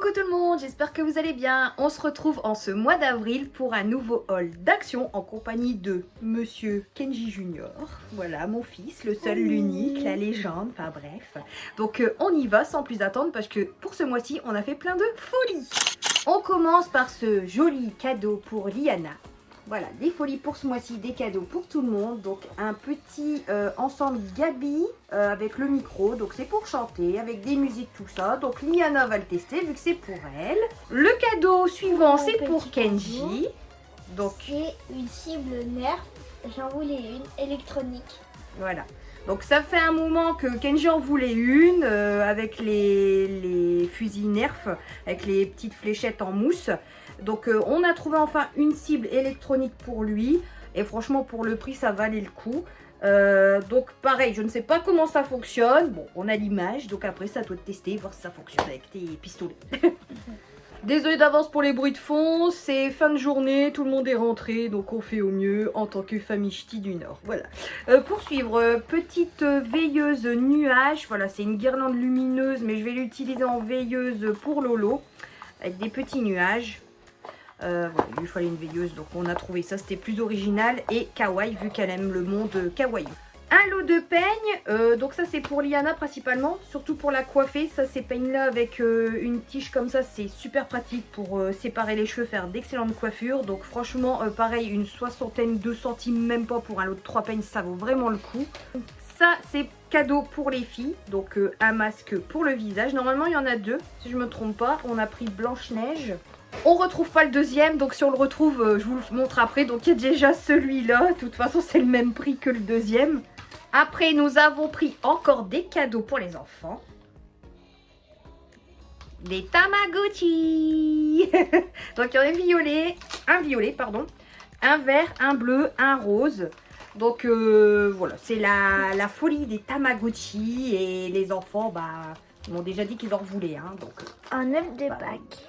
Coucou tout le monde, j'espère que vous allez bien. On se retrouve en ce mois d'avril pour un nouveau haul d'action en compagnie de Monsieur Kenji Junior. Voilà, mon fils, le seul, l'unique, la légende, enfin bref. Donc on y va sans plus attendre parce que pour ce mois-ci, on a fait plein de folies. On commence par ce joli cadeau pour Liana. Voilà, des folies pour ce mois-ci, des cadeaux pour tout le monde. Donc un petit ensemble Gabi avec le micro. Donc c'est pour chanter, avec des musiques, tout ça. Donc Liana va le tester vu que c'est pour elle. Le cadeau suivant, c'est pour Kenji. Donc c'est une cible Nerf. J'en voulais une électronique. voilà. Donc ça fait un moment que Kenji en voulait une avec les fusils Nerf, avec les petites fléchettes en mousse. Donc on a trouvé enfin une cible électronique pour lui. Et franchement pour le prix ça valait le coup. Donc pareil, je ne sais pas comment ça fonctionne. Bon, on a l'image, donc après ça doit tester, voir si ça fonctionne avec tes pistolets. Désolée d'avance pour les bruits de fond, c'est fin de journée, tout le monde est rentré, donc on fait au mieux en tant que famille ch'ti du Nord. Voilà. Pour suivre, petite veilleuse nuage, voilà, c'est une guirlande lumineuse, mais je vais l'utiliser en veilleuse pour Lolo, avec des petits nuages. Voilà, il lui fallait une veilleuse, donc on a trouvé ça, c'était plus original et kawaii, vu qu'elle aime le monde kawaii. Un lot de peignes, donc ça c'est pour Liana principalement, surtout pour la coiffer. Ça ces peignes là avec une tige comme ça, c'est super pratique pour séparer les cheveux, faire d'excellentes coiffures. Donc franchement pareil, une soixantaine, 2 centimes, même pas pour un lot de 3 peignes, ça vaut vraiment le coup. Ça c'est cadeau pour les filles, donc un masque pour le visage. Normalement il y en a 2, si je me trompe pas. On a pris Blanche-Neige. On retrouve pas le deuxième, donc si on le retrouve, je vous le montre après. Donc il y a déjà celui-là, de toute façon c'est le même prix que le deuxième. Après, nous avons pris encore des cadeaux pour les enfants. Des Tamagotchi. Donc, il y en a un violet, pardon, un vert, un bleu, un rose. Donc, voilà, c'est la folie des Tamagotchi. Et les enfants, bah, ils m'ont déjà dit qu'ils en voulaient. Hein, donc, Un œuf de bah, Pâques.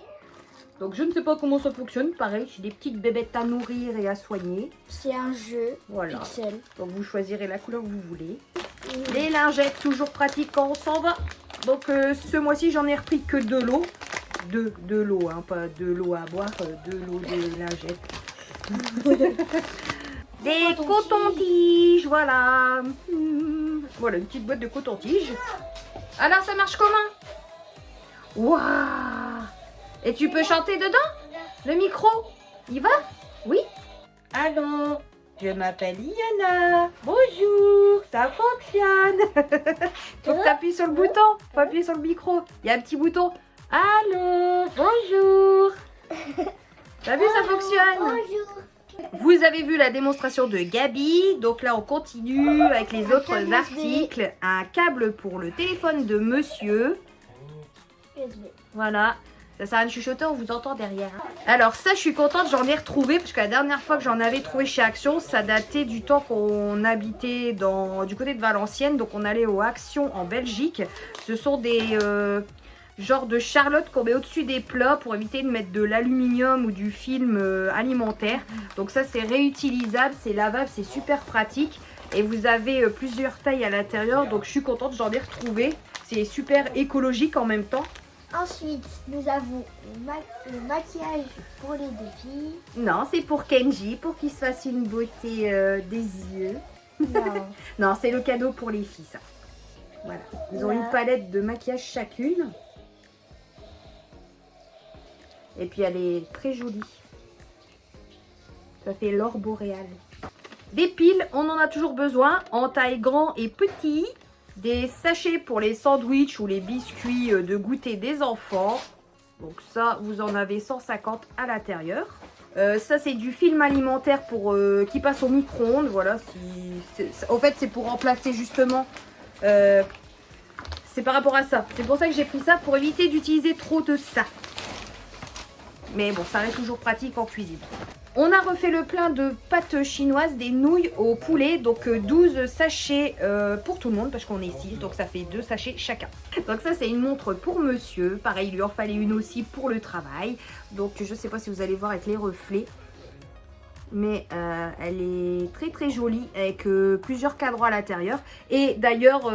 donc, je ne sais pas comment ça fonctionne. Pareil, j'ai des petites bébêtes à nourrir et à soigner. C'est un jeu Voilà. pixel. Donc, vous choisirez la couleur que vous voulez. Les lingettes, toujours pratiques quand on s'en va. Donc ce mois-ci, j'en ai repris que de l'eau. De l'eau, hein, pas de l'eau à boire, de l'eau de lingettes. Des cotons-tiges, voilà. Voilà, une petite boîte de cotons-tiges. Alors, ça marche comment? Waouh! Et tu peux chanter dedans? Le micro? Il va? Oui? Allô? Je m'appelle Liana. Bonjour, ça fonctionne. Faut que tu appuies sur le bouton. Faut appuyer sur le micro. Il y a un petit bouton. Allô, bonjour. T'as vu, ça fonctionne? Bonjour. Vous avez vu la démonstration de Gabi. Donc là, on continue avec les autres câble articles. Un câble pour le téléphone de monsieur. USB. Voilà. Ça sert à rien de chuchoter, on vous entend derrière. Alors ça, je suis contente, j'en ai retrouvé. Parce que la dernière fois que j'en avais trouvé chez Action, ça datait du temps qu'on habitait du côté de Valenciennes. Donc on allait au Action en Belgique. Ce sont des genres de charlottes qu'on met au-dessus des plats pour éviter de mettre de l'aluminium ou du film alimentaire. Donc ça, c'est réutilisable, c'est lavable, c'est super pratique. Et vous avez plusieurs tailles à l'intérieur. Donc je suis contente, j'en ai retrouvé. C'est super écologique en même temps. Ensuite, nous avons le maquillage pour les deux filles. Non, c'est pour Kenji, pour qu'il se fasse une beauté des yeux. Non. Non, c'est le cadeau pour les filles, ça. Voilà. Ils ont Là. une palette de maquillage chacune. Et puis elle est très jolie. Ça fait l'or boréal. Des piles, on en a toujours besoin, en taille grand et petit. Des sachets pour les sandwichs ou les biscuits de goûter des enfants. Donc ça, vous en avez 150 à l'intérieur. Ça, c'est du film alimentaire pour qui passe au micro-ondes. Voilà, en fait, c'est pour remplacer justement... c'est par rapport à ça. C'est pour ça que j'ai pris ça, pour éviter d'utiliser trop de ça. Mais bon, ça reste toujours pratique en cuisine. On a refait le plein de pâtes chinoises, des nouilles au poulet. Donc 12 sachets pour tout le monde parce qu'on est 6. Donc ça fait 2 sachets chacun. Donc ça, c'est une montre pour monsieur. Pareil, il lui en fallait une aussi pour le travail. Donc je sais pas si vous allez voir avec les reflets. mais elle est très très jolie avec plusieurs cadrans à l'intérieur. Et d'ailleurs,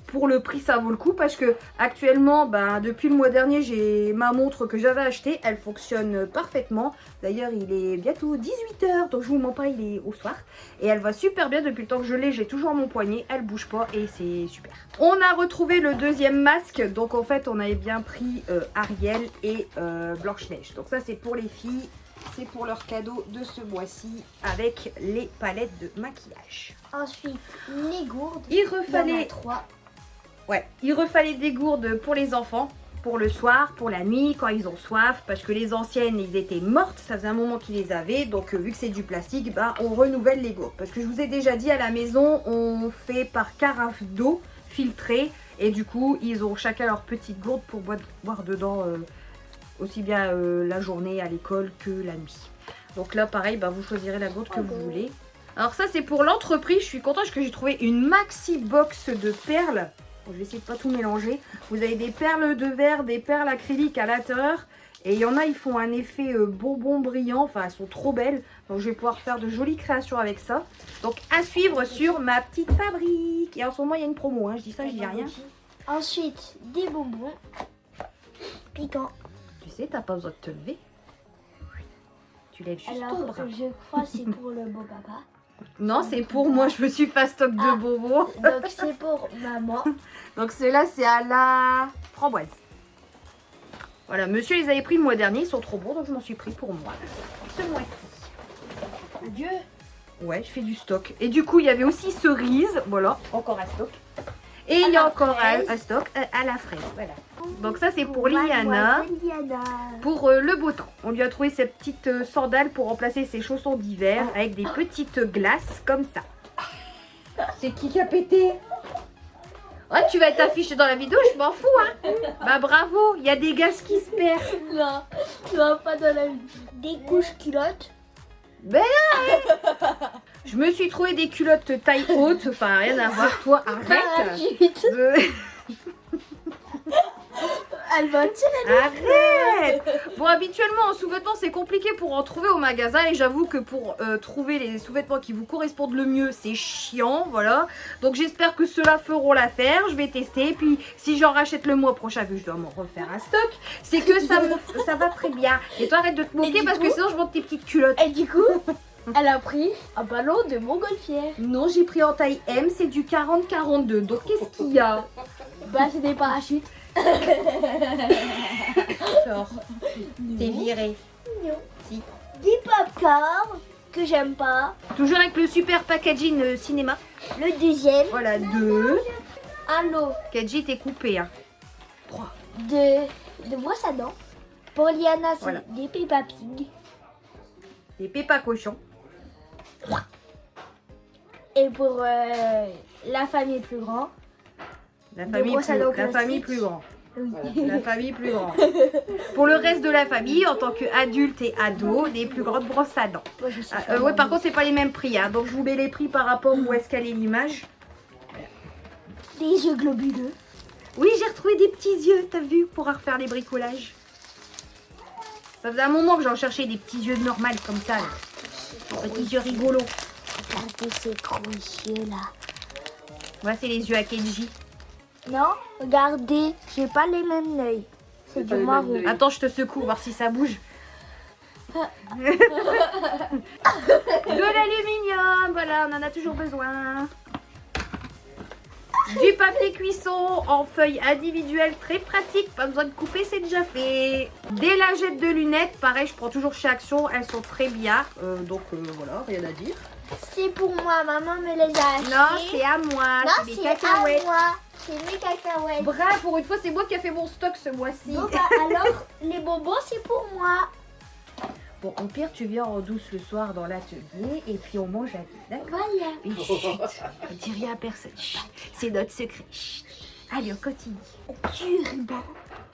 pour le prix, ça vaut le coup parce que actuellement, depuis le mois dernier, j'ai ma montre que j'avais achetée. Elle fonctionne parfaitement. D'ailleurs, il est bientôt 18 h, donc je vous mens pas, il est au soir. Et elle va super bien depuis le temps que je l'ai. J'ai toujours mon poignet, elle bouge pas et c'est super. On a retrouvé le deuxième masque. Donc en fait, on avait bien pris Ariel et Blanche-Neige. Donc ça, c'est pour les filles. C'est pour leur cadeau de ce mois-ci avec les palettes de maquillage. Ensuite, les gourdes. Il refallait 3. Ouais, il refallait des gourdes pour les enfants, pour le soir, pour la nuit, quand ils ont soif, parce que les anciennes, ils étaient mortes, ça faisait un moment qu'ils les avaient, donc vu que c'est du plastique, on renouvelle les gourdes. Parce que je vous ai déjà dit, à la maison, on fait par carafe d'eau filtrée, et du coup, ils ont chacun leur petite gourde pour boire dedans aussi bien la journée à l'école que la nuit. Donc là, pareil, vous choisirez la gourde que vous voulez. Alors ça, c'est pour l'entreprise, je suis contente parce que j'ai trouvé une maxi box de perles. Bon, je vais essayer de pas tout mélanger. Vous avez des perles de verre, des perles acryliques à l'intérieur. Et il y en a, ils font un effet bonbon brillant. Enfin, elles sont trop belles. Donc, je vais pouvoir faire de jolies créations avec ça. Donc, à suivre sur ma petite fabrique. Et en ce moment, il y a une promo. Hein. Je dis ça, je dis rien. Ensuite, des bonbons piquants. Tu sais, t'as pas besoin de te lever. Tu lèves juste ton bras. Je crois que c'est pour le beau papa. Non, c'est pour moi. Je me suis fait un stock de bonbons. Donc, c'est pour maman. Donc, ceux-là, c'est à la framboise. Voilà, monsieur, ils avaient pris le mois dernier. Ils sont trop bons, donc je m'en suis pris pour moi. Ce mois-ci. Adieu. Ouais, je fais du stock. Et du coup, il y avait aussi cerise. Voilà, encore un stock. Et il y a encore un stock à la fraise. Voilà. Donc ça, c'est pour Liana. Pour le beau temps. On lui a trouvé ces petites sandales pour remplacer ses chaussons d'hiver avec des petites glaces comme ça. C'est qui a pété? Oh, tu vas être affiché dans la vidéo, je m'en fous, hein. Bah bravo, il y a des gaz qui se perdent. Non, pas dans la vie. Des couches culottes. Ben non, hein. Je me suis trouvé des culottes taille haute, enfin rien à voir, toi, arrête. Elle va tirer. Arrête. Bon, habituellement en sous-vêtements c'est compliqué pour en trouver au magasin et j'avoue que pour trouver les sous-vêtements qui vous correspondent le mieux c'est chiant, voilà. Donc j'espère que ceux-là feront l'affaire, je vais tester, puis si j'en rachète le mois prochain, vu que je dois m'en refaire un stock, c'est que ça va très bien. Et toi arrête de te moquer parce que sinon je monte tes petites culottes. Et du coup, elle a pris un ballon de montgolfière. Non, j'ai pris en taille M, c'est du 40-42, donc qu'est-ce qu'il y a? Bah c'est des parachutes. Sors, t'es viré. Non. Si. Des popcorn que j'aime pas. Toujours avec le super packaging cinéma. Le deuxième. Voilà, 2. Un lot Kedji, t'es coupé, hein. 3. de brosse à dents. Pour Liana, c'est Voilà. des Peppa Pig. Des Peppa cochons. Et pour la famille plus grande. La Des famille brosses à dents plus classiques. grande. Oui. La famille plus grande. Pour le reste de la famille, en tant qu'adulte et ado, des plus grandes brosses à dents. Moi, je suis Ouais, par contre, c'est pas les mêmes prix. Hein. Donc, je vous mets les prix par rapport où est-ce qu'elle est l'image. des yeux globuleux. Oui, j'ai retrouvé des petits yeux, t'as vu, pour refaire les bricolages. Ça faisait un moment que j'en cherchais des petits yeux normaux comme ça. Là. Des petits yeux rigolos. Regardez ces gros yeux là. Voilà, c'est les yeux à Kenji. Non, regardez, j'ai pas les mêmes œils. C'est du marron. Attends, je te secoue, voir si ça bouge. De l'aluminium, voilà, on en a toujours besoin. Du papier cuisson en feuilles individuelles, très pratique, pas besoin de couper, c'est déjà fait. Des lingettes de lunettes, pareil, je prends toujours chez Action, elles sont très bien. Donc voilà, rien à dire. C'est pour moi, maman me les a achetées. Non, c'est à moi, Non, c'est c'est mes à cacahuètes. moi. C'est mes cacahuètes. Bref, pour une fois, c'est moi qui ai fait mon stock ce mois-ci. Bon, bah, alors, les bonbons, c'est pour moi. Bon, au pire, tu viens en douce le soir dans l'atelier et puis on mange à deux, d'accord? Voilà. Mais chut, ne dis rien à personne. Chut, c'est notre secret. Chut. Allez, on continue. Du ruban.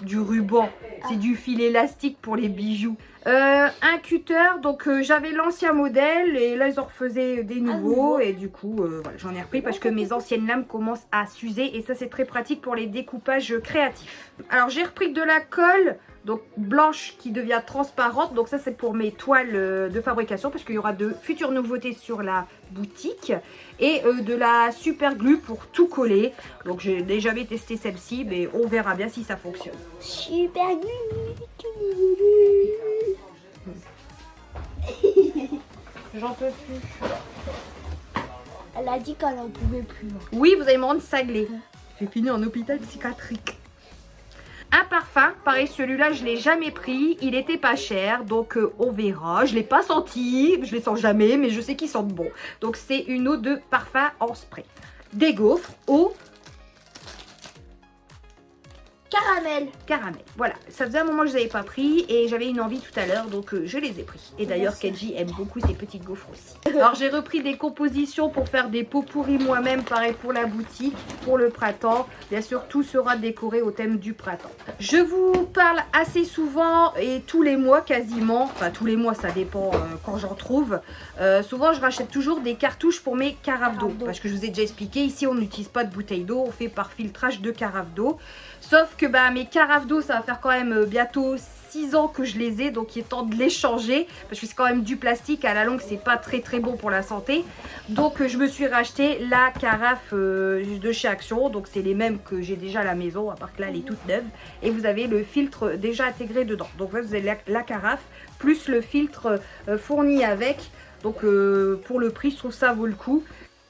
Du ruban, c'est du fil élastique pour les bijoux. Un cutter, donc j'avais l'ancien modèle et là ils en refaisaient des nouveaux et du coup voilà, j'en ai repris parce que mes anciennes lames commencent à s'user et ça c'est très pratique pour les découpages créatifs. Alors j'ai repris de la colle donc blanche qui devient transparente, donc ça c'est pour mes toiles de fabrication parce qu'il y aura de futures nouveautés sur la boutique et de la super glue pour tout coller. Donc j'ai déjà testé celle-ci mais on verra bien si ça fonctionne. Super glue. J'en peux plus. Elle a dit qu'elle en pouvait plus. Oui, vous allez me rendre cinglée. J'ai fini en hôpital psychiatrique. Un parfum, pareil, celui-là, je ne l'ai jamais pris. Il était pas cher, donc on verra. Je ne l'ai pas senti, je les sens jamais, mais je sais qu'ils sentent bon. Donc c'est une eau de parfum en spray. Des gaufres, eau, caramel. Voilà, ça faisait un moment que je les avais pas pris et j'avais une envie tout à l'heure, donc je les ai pris. Et d'ailleurs, Kenji aime beaucoup ces petites gaufres aussi. Alors j'ai repris des compositions pour faire des pots pourris moi-même, pareil pour la boutique, pour le printemps. Bien sûr, tout sera décoré au thème du printemps. Je vous parle assez souvent et tous les mois quasiment, enfin tous les mois ça dépend quand j'en trouve. Souvent je rachète toujours des cartouches pour mes carafes d'eau. Parce que je vous ai déjà expliqué, ici on n'utilise pas de bouteille d'eau, on fait par filtrage de carafes d'eau. Sauf que mes carafes d'eau, ça va faire quand même bientôt 6 ans que je les ai. Donc il est temps de les changer. Parce que c'est quand même du plastique. À la longue, c'est pas très bon pour la santé. Donc je me suis racheté la carafe de chez Action. Donc c'est les mêmes que j'ai déjà à la maison. À part que là, elle est toute neuve. Et vous avez le filtre déjà intégré dedans. Donc là, vous avez la carafe plus le filtre fourni avec. Donc pour le prix, je trouve ça vaut le coup.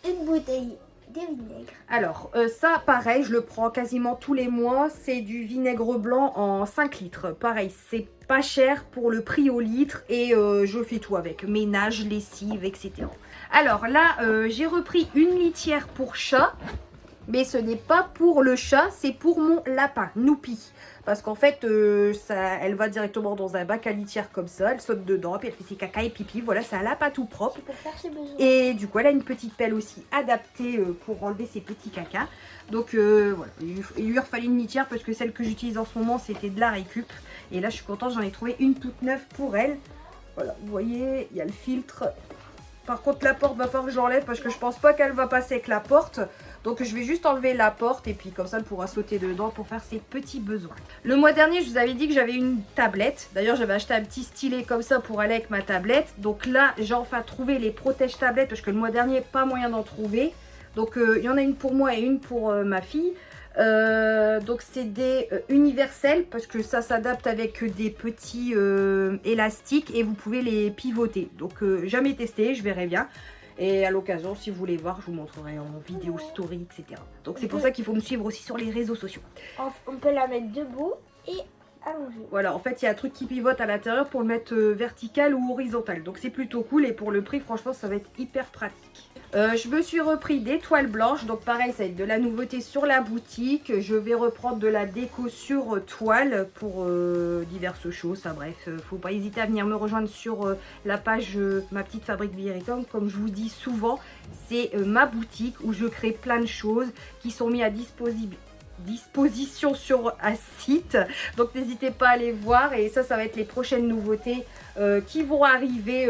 Une bouteille. Vinaigre. Alors ça pareil, je le prends quasiment tous les mois, c'est du vinaigre blanc en 5 litres. Pareil, c'est pas cher pour le prix au litre et je fais tout avec, ménage, lessive, etc. Alors là, j'ai repris une litière pour chat, mais ce n'est pas pour le chat, c'est pour mon lapin, Noupi. Parce qu'en fait, elle va directement dans un bac à litière comme ça, elle saute dedans, puis elle fait ses caca et pipi. Voilà, c'est un lapin tout propre. Pour faire ses besoins. Et du coup, elle a une petite pelle aussi adaptée pour enlever ses petits cacas. Donc voilà, il lui refallait une litière parce que celle que j'utilise en ce moment, c'était de la récup. Et là, je suis contente, j'en ai trouvé une toute neuve pour elle. Voilà, vous voyez, il y a le filtre. Par contre, la porte va falloir que j'enlève parce que je pense pas qu'elle va passer avec la porte. Donc je vais juste enlever la porte et puis comme ça elle pourra sauter dedans pour faire ses petits besoins. Le mois dernier je vous avais dit que j'avais une tablette. D'ailleurs j'avais acheté un petit stylet comme ça pour aller avec ma tablette. Donc là j'ai enfin trouvé les protège tablettes parce que le mois dernier pas moyen d'en trouver. Donc il y en a une pour moi et une pour ma fille. Donc c'est des universels parce que ça s'adapte avec des petits élastiques et vous pouvez les pivoter. Donc jamais testé, je verrai bien. Et à l'occasion, si vous voulez voir, je vous montrerai en vidéo story, etc. Donc c'est pour ça qu'il faut me suivre aussi sur les réseaux sociaux. On peut la mettre debout et allonger. Voilà, en fait, il y a un truc qui pivote à l'intérieur pour le mettre vertical ou horizontal. Donc c'est plutôt cool et pour le prix, franchement, ça va être hyper pratique. Je me suis repris des toiles blanches, donc pareil ça va être de la nouveauté sur la boutique. Je vais reprendre de la déco sur toile pour diverses choses, bref, faut pas hésiter à venir me rejoindre sur la page Ma Petite Fabrique Biricom. Comme je vous dis souvent, c'est ma boutique où je crée plein de choses qui sont mises à disposition sur un site, donc n'hésitez pas à aller voir. Et ça va être les prochaines nouveautés qui vont arriver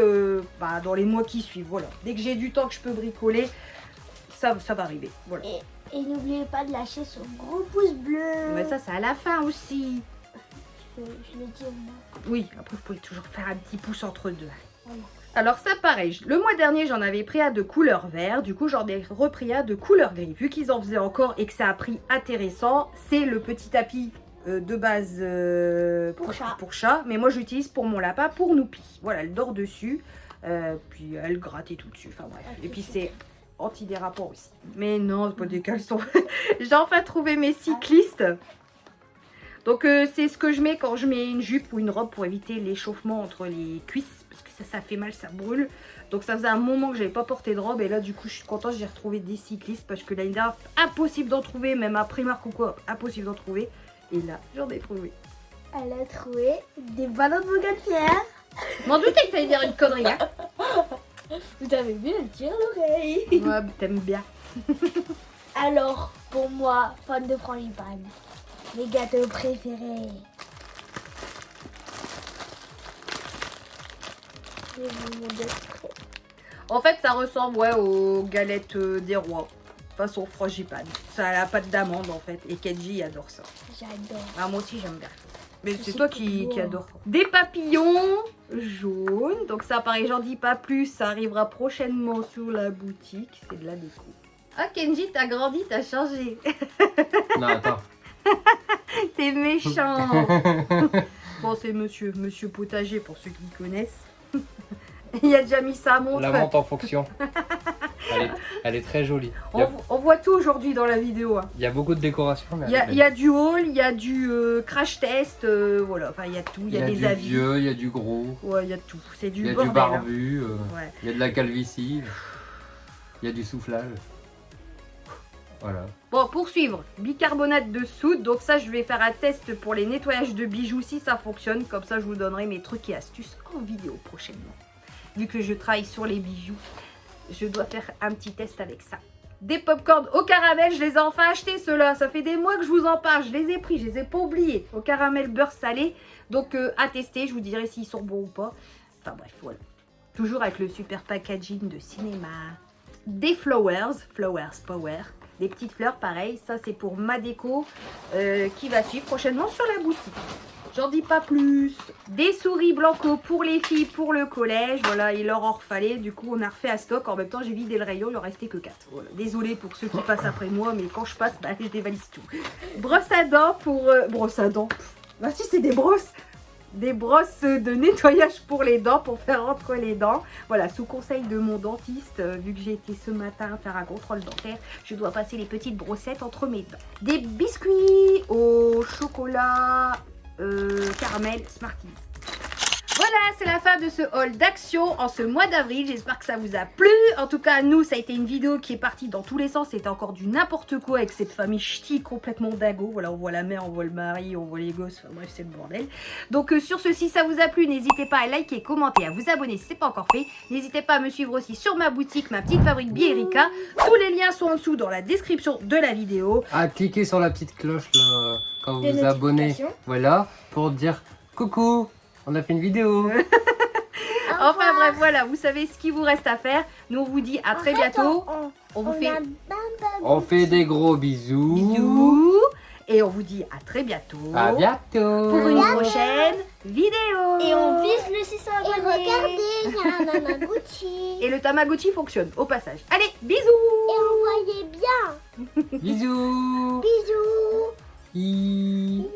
dans les mois qui suivent. Voilà, dès que j'ai du temps que je peux bricoler, ça va arriver. Voilà. Et n'oubliez pas de lâcher son gros pouce bleu. Mais ça c'est à la fin aussi. Je le dis au moins. Oui, après vous pouvez toujours faire un petit pouce entre deux. Voilà. Alors ça pareil, le mois dernier j'en avais pris un de couleur vert, du coup j'en ai repris un de couleur gris. Vu qu'ils en faisaient encore et que ça a pris intéressant, c'est le petit tapis de base pour chat. Mais moi j'utilise pour mon lapin, pour Noupi. Voilà, elle dort dessus, puis elle gratte et tout dessus, enfin bref. Et puis c'est antidérapant aussi. Mais non, c'est pas des caleçons. J'ai enfin trouvé mes cyclistes. Donc c'est ce que je mets quand je mets une jupe ou une robe pour éviter l'échauffement entre les cuisses. Parce que ça fait mal, ça brûle. Donc ça faisait un moment que j'avais pas porté de robe. Et là du coup je suis contente, j'ai retrouvé des cyclistes. Parce que l'année dernière, impossible d'en trouver. Même à Primark ou quoi, impossible d'en trouver. Et là, j'en ai trouvé. Elle a trouvé des ballons de montgolfière. M'en doutais que t'allais dire une connerie, hein. Vous avez vu, elle tire l'oreille. Ouais, t'aimes bien. Alors, pour moi, fan de frangipane, mes gâteaux préférés. Je vais vous montrer. En fait, ça ressemble ouais, aux galettes des rois. Façon frangipane. Ça a la pâte d'amande en fait. Et Kenji adore ça. J'adore. Ah, moi aussi j'aime bien. Mais c'est C'est toi trop qui beau. adore. Des papillons jaunes. Donc ça pareil, j'en dis pas plus. Ça arrivera prochainement sur la boutique. C'est de la déco. Ah Kenji, t'as grandi, t'as changé. Non, attends. T'es méchant. Bon, c'est monsieur Potager pour ceux qui connaissent. Il a déjà mis sa montre. La montre en fonction. Elle est très jolie. On voit tout aujourd'hui dans la vidéo. Hein. Il y a beaucoup de décorations. Mais Il y a du haul, il y a du crash test, voilà, enfin il y a tout, il y a des du avis. vieux, il y a du gros. Ouais, il y a tout, c'est du Il y a bordel. du barbu. Ouais. Il y a de la calvitie. Il y a du soufflage. Voilà. Bon, pour suivre, bicarbonate de soude, donc ça je vais faire un test pour les nettoyages de bijoux si ça fonctionne, comme ça je vous donnerai mes trucs et astuces en vidéo prochainement. Vu que je travaille sur les bijoux, je dois faire un petit test avec ça. Des popcorn au caramel, je les ai enfin achetés ceux-là, ça fait des mois que je vous en parle, je les ai pris, je les ai pas oubliés, au caramel beurre salé, donc à tester, je vous dirai s'ils sont bons ou pas. Enfin bref, voilà. Toujours avec le super packaging de cinéma. Des flowers power, des petites fleurs pareil, ça c'est pour ma déco qui va suivre prochainement sur la boutique. J'en dis pas plus. Des souris blanco pour les filles, pour le collège. Voilà, il leur en refallait. Du coup, on a refait à stock. En même temps, j'ai vidé le rayon. Il en restait que 4. Voilà. Désolée pour ceux qui passent après moi, mais quand je passe, bah, je dévalise tout. Brosse à dents pour... brosse à dents. Bah si, c'est des brosses. Des brosses de nettoyage pour les dents, pour faire entre les dents. Voilà, sous conseil de mon dentiste, vu que j'ai été ce matin faire un contrôle dentaire, je dois passer les petites brossettes entre mes dents. Des biscuits au chocolat... caramel Smarties. Voilà, c'est la fin de ce haul d'action en ce mois d'avril. J'espère que ça vous a plu. En tout cas, nous, ça a été une vidéo qui est partie dans tous les sens. C'était encore du n'importe quoi avec cette famille ch'ti complètement dingo. Voilà, on voit la mère, on voit le mari, on voit les gosses. Enfin, bref, c'est le bordel. Donc, sur ceci, ça vous a plu. N'hésitez pas à liker, commenter, à vous abonner si ce n'est pas encore fait. N'hésitez pas à me suivre aussi sur ma boutique, ma petite fabrique Bierica. Tous les liens sont en dessous dans la description de la vidéo. Ah, cliquez sur la petite cloche là, quand vous Des vous abonnez. notifications. Voilà, pour dire coucou, on a fait une vidéo. Enfin bref, voilà, vous savez ce qu'il vous reste à faire. Nous, on vous dit à très bientôt. On vous fait On fait des gros bisous. bisous. Et on vous dit à très bientôt. À bientôt. Pour une prochaine vidéo. Et on vise le 600 abonnés. Et regardez, il y a un Tamagotchi. Et le Tamagotchi fonctionne au passage. Allez, bisous. Et on voyait bien. Bisous. Bisous. Hi.